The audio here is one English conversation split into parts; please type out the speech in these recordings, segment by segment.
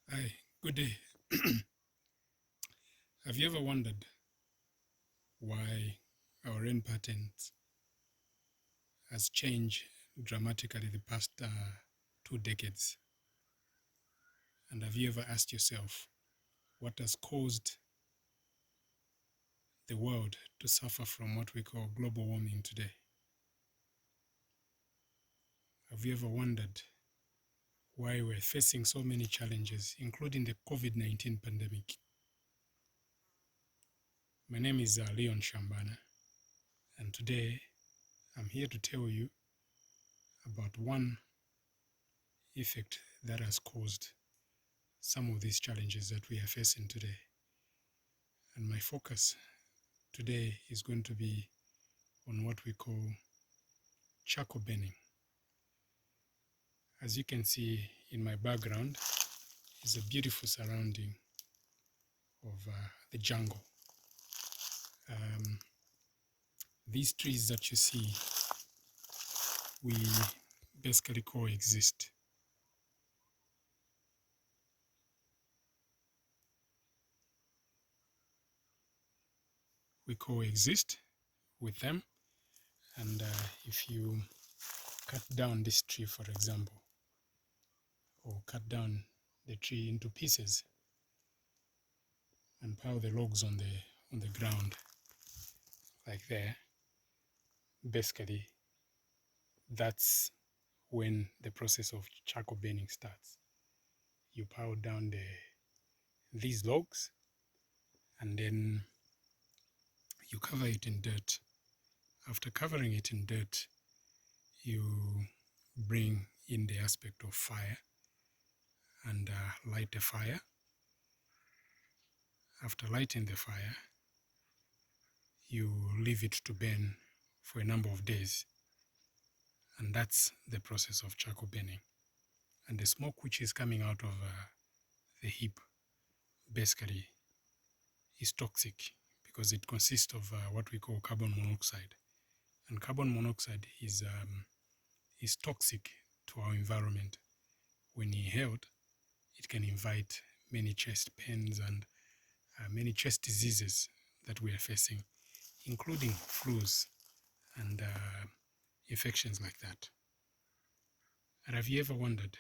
Hi, good day. Have you ever wondered why our rain patterns has changed dramatically the past 2 decades? And have you ever asked yourself what has caused the world to suffer from what we call global warming today? Have you ever wondered why we're facing so many challenges, including the COVID-19 pandemic? My name is Leon Shambana, and today I'm here to tell you about one effect that has caused some of these challenges that we are facing today. And my focus today is going to be on what we call charcoal burning. As you can see in my background is a beautiful surrounding of the jungle. These trees that you see, we basically coexist. We coexist with them, and if you cut down this tree, for example, or cut down the tree into pieces and pile the logs on the ground like there, basically that's when the process of charcoal burning starts. You pile down these logs and then you cover it in dirt. After covering it in dirt, you bring in the aspect of fire and light a fire. After lighting the fire, you leave it to burn for a number of days, and that's the process of charcoal burning. And the smoke which is coming out of the heap basically is toxic because it consists of what we call carbon monoxide. And carbon monoxide is toxic to our environment. When inhaled, it can invite many chest pains and many chest diseases that we are facing, including flus and infections like that. And have you ever wondered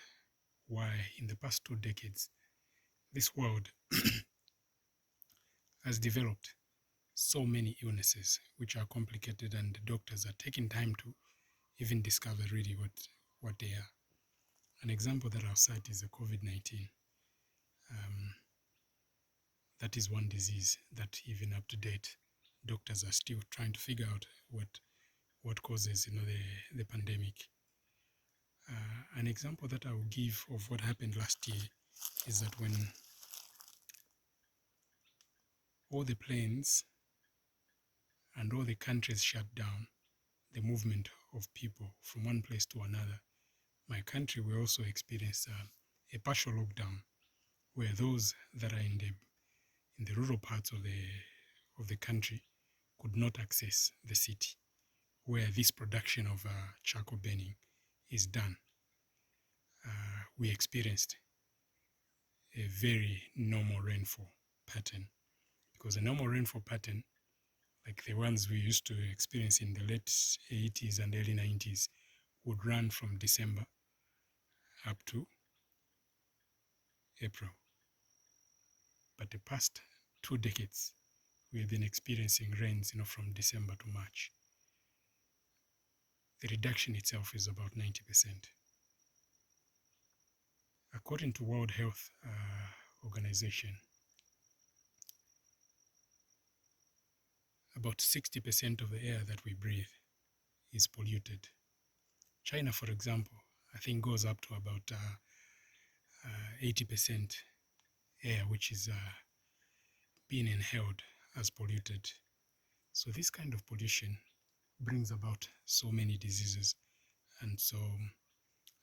why in the past 2 decades this world has developed so many illnesses which are complicated, and the doctors are taking time to even discover really what they are? An example that I'll cite is the COVID-19. That is one disease that even up to date, doctors are still trying to figure out what causes the pandemic. An example that I will give of what happened last year is that when all the planes and all the countries shut down the movement of people from one place to another, my country will also experience a partial lockdown, where those that are in the rural parts of the country could not access the city, where this production of charcoal burning is done. We experienced a very normal rainfall pattern, because a normal rainfall pattern, like the ones we used to experience in the late 80s and early 90s, would run from December up to April. But the past 2 decades, we have been experiencing rains, from December to March. The reduction itself is about 90%. According to World Health Organization, about 60% of the air that we breathe is polluted. China, for example, I think goes up to about 80% air which is being inhaled as polluted. So this kind of pollution brings about so many diseases. And so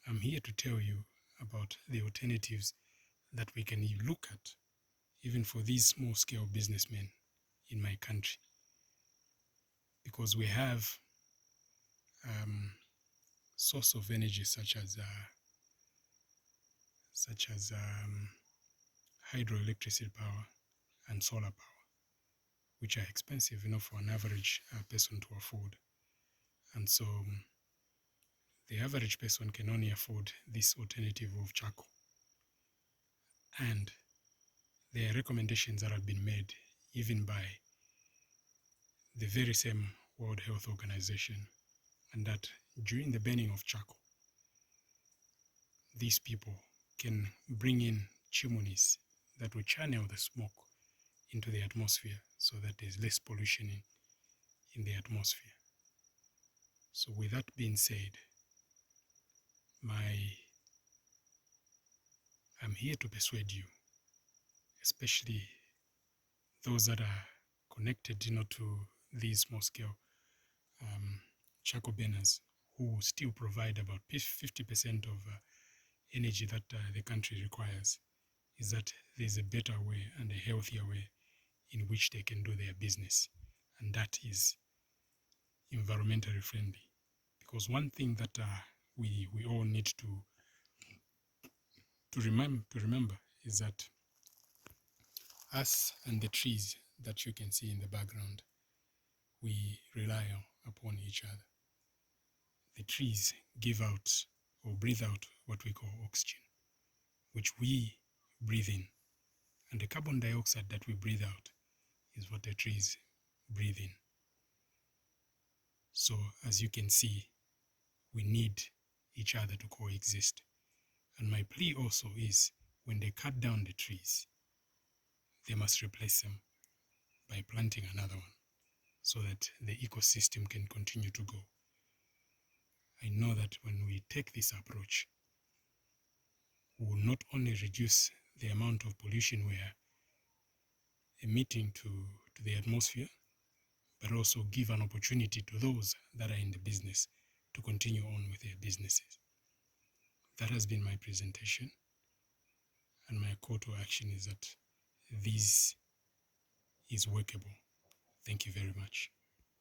I'm here to tell you about the alternatives that we can look at, even for these small-scale businessmen in my country, because we have source of energy such as hydroelectricity power and solar power, which are expensive, for an average person to afford. And so the average person can only afford this alternative of charcoal. And there are recommendations that have been made even by the very same World Health Organization, and that during the burning of charcoal, these people can bring in chimneys that will channel the smoke into the atmosphere so that there's less pollution in the atmosphere. So with that being said, I'm here to persuade you, especially those that are connected, to these small-scale charcoal burners, who still provide about 50% of energy that the country requires, is that there's a better way and a healthier way in which they can do their business, and that is environmentally friendly. Because one thing that we all need to remember is that us and the trees that you can see in the background, we rely upon each other. The trees give out or breathe out what we call oxygen, which we breathe in. And the carbon dioxide that we breathe out is what the trees breathe in. So as you can see, we need each other to coexist. And my plea also is, when they cut down the trees, they must replace them by planting another one so that the ecosystem can continue to go. I know that when we take this approach, we will not only reduce the amount of pollution we are emitting to the atmosphere, but also give an opportunity to those that are in the business to continue on with their businesses. That has been my presentation, and my call to action is that this is workable. Thank you very much.